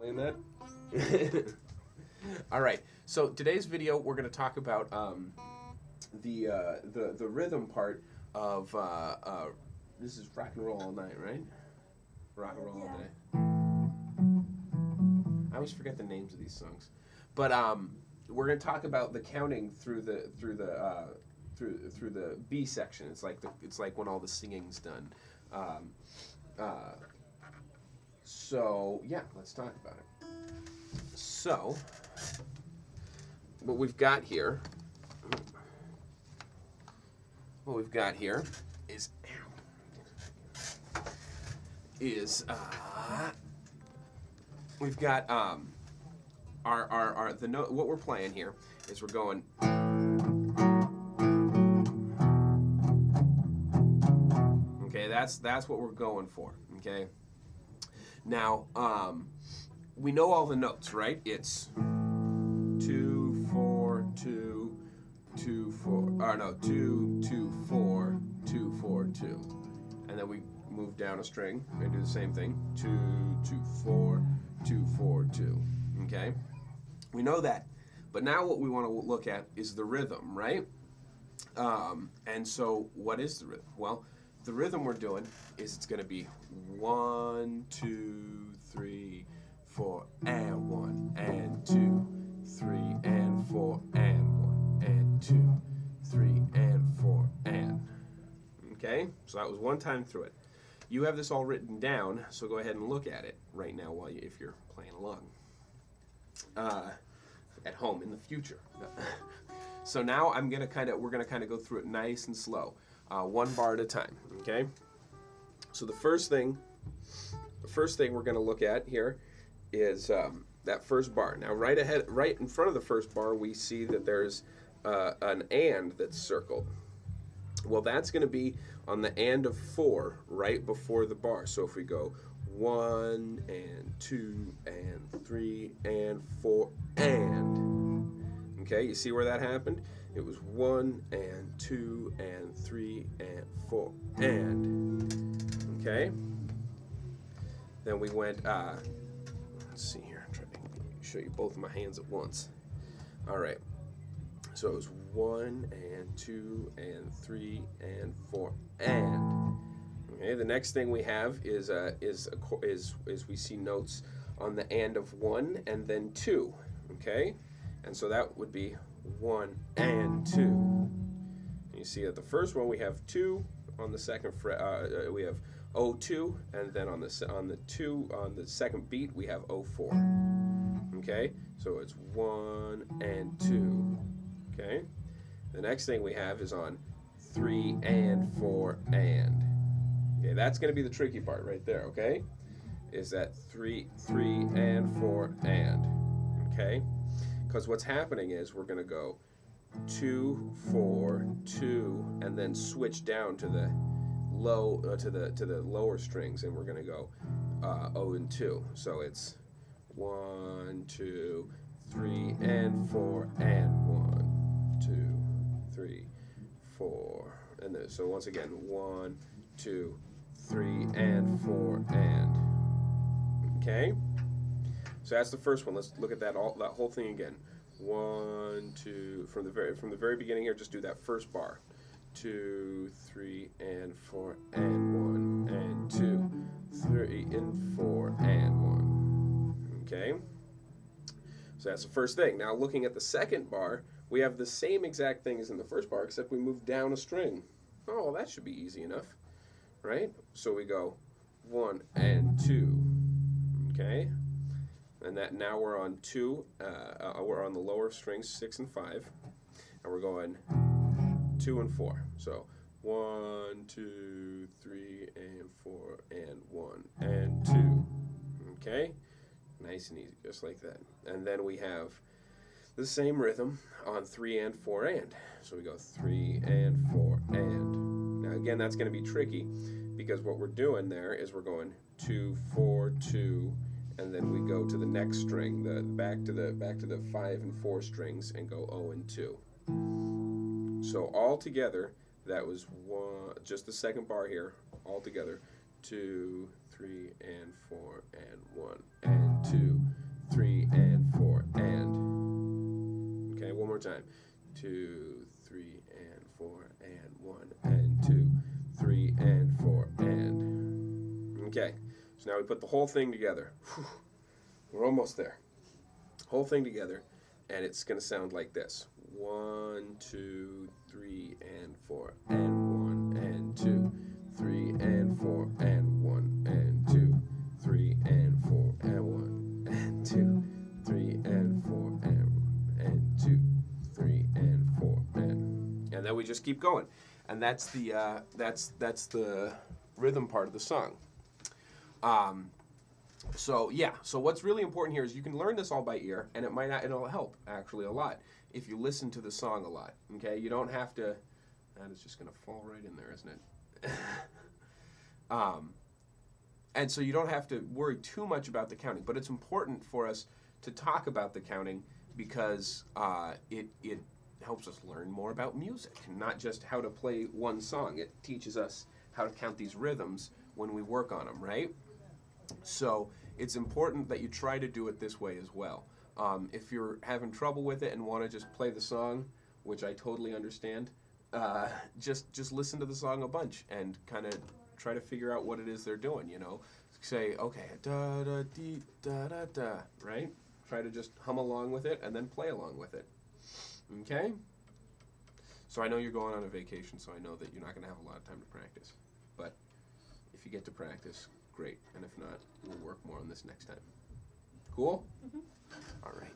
Playing that? All right. So today's video, we're going to talk about the rhythm part of this is Rock and Roll All Night, right? Rock and Roll All Night. I always forget the names of these songs, but we're going to talk about the counting through the B section. It's like when all the singing's done. So yeah, let's talk about it. So what we've got here is we've got our the note. What we're playing here is we're going. Okay, that's what we're going for. Okay. Now, we know all the notes, right? It's 2, 4, 2, 2, 4. Or no, 2, 2, 4, 2, 4, 2. And then we move down a string and do the same thing. 2, 2, 4, 2, 4, 2. Okay? We know that. But now what we want to look at is the rhythm, right? And so what is the rhythm? Well, the rhythm we're doing is it's going to be 1, 2, 3, 4, and 1, and 2, 3, and 4, and 1, and 2, 3, and 4, and. Okay? So that was one time through it. You have this all written down, so go ahead and look at it right now while if you're playing along. At home in the future. So now we're gonna kind of go through it nice and slow. One bar at a time, okay? So the first thing we're going to look at here is that first bar. Now, right in front of the first bar, we see that there's an and that's circled. Well, that's going to be on the and of 4 right before the bar. So if we go 1 and 2 and 3 and 4 and. Okay, you see where that happened? It was 1 and 2 and 3 and 4 and. Okay? Then we went, let's see here, I'm trying to show you both of my hands at once. Alright, so it was 1 and 2 and 3 and 4 and. Okay, the next thing we have is we see notes on the and of 1 and then 2. Okay? And so that would be 1 and 2. And you see at the first one we have 2 on the second fret. We have O2, and then on the second beat we have O4. Okay, so it's 1 and 2. Okay, the next thing we have is on 3 and 4 and. Okay, that's going to be the tricky part right there. Okay, is that 3 and 4 and. Okay. Because what's happening is we're going to go 2, 4, 2, and then switch down to the to the lower strings, and we're going to go O and 2. So it's 1, 2, 3, and 4, and 1, 2, 3, 4, and then so once again 1, 2, 3, and 4, and. Okay. So that's the first one. Let's look at that whole thing again. 1, 2, from the very beginning here. Just do that first bar. 2, 3, and 4, and 1, and 2, 3, and 4, and 1. Okay. So that's the first thing. Now looking at the second bar, we have the same exact thing as in the first bar, except we move down a string. Oh, well, that should be easy enough, right? So we go 1 and 2. Okay. And that now we're on 2, we're on the lower strings, 6 and 5, and we're going 2 and 4. So 1, 2, 3, and 4, and 1, and 2. Okay? Nice and easy, just like that. And then we have the same rhythm on 3 and 4 and. So we go 3 and 4 and. Now again, that's going to be tricky because what we're doing there is we're going 2, 4, 2, and then we go to the next string, back to the 5 and 4 strings, and go O and 2. So all together, that was just the second bar here. All together, 2, 3, and 4, and 1, and 2, time. 2, 3, and 4, and 1, and 2, 3, and 4, and. Okay, so now we put the whole thing together. Whew. We're almost there. Whole thing together, and it's going to sound like this. 1, 2, 3, and 4, and 1, and 2, 3, and 4, and 1, and 2, 3, and 4, and 1, and 2, 3, and 4, and 2, 3, and 4, and then we just keep going, and that's the rhythm part of the song. So yeah, so what's really important here is you can learn this all by ear, and it'll help actually a lot if you listen to the song a lot. Okay, you don't have to. That is just going to fall right in there, isn't it? And so you don't have to worry too much about the counting, but it's important for us to talk about the counting because it helps us learn more about music, not just how to play one song. It teaches us how to count these rhythms when we work on them, right? So it's important that you try to do it this way as well. If you're having trouble with it and want to just play the song, which I totally understand, just listen to the song a bunch and kind of try to figure out what it is they're doing, you know. Say, okay, da da dee da da da, right? Try to just hum along with it and then play along with it. Okay? So I know you're going on a vacation, so I know that you're not going to have a lot of time to practice. But if you get to practice, great. And if not, we'll work more on this next time. Cool? Mm-hmm. All right.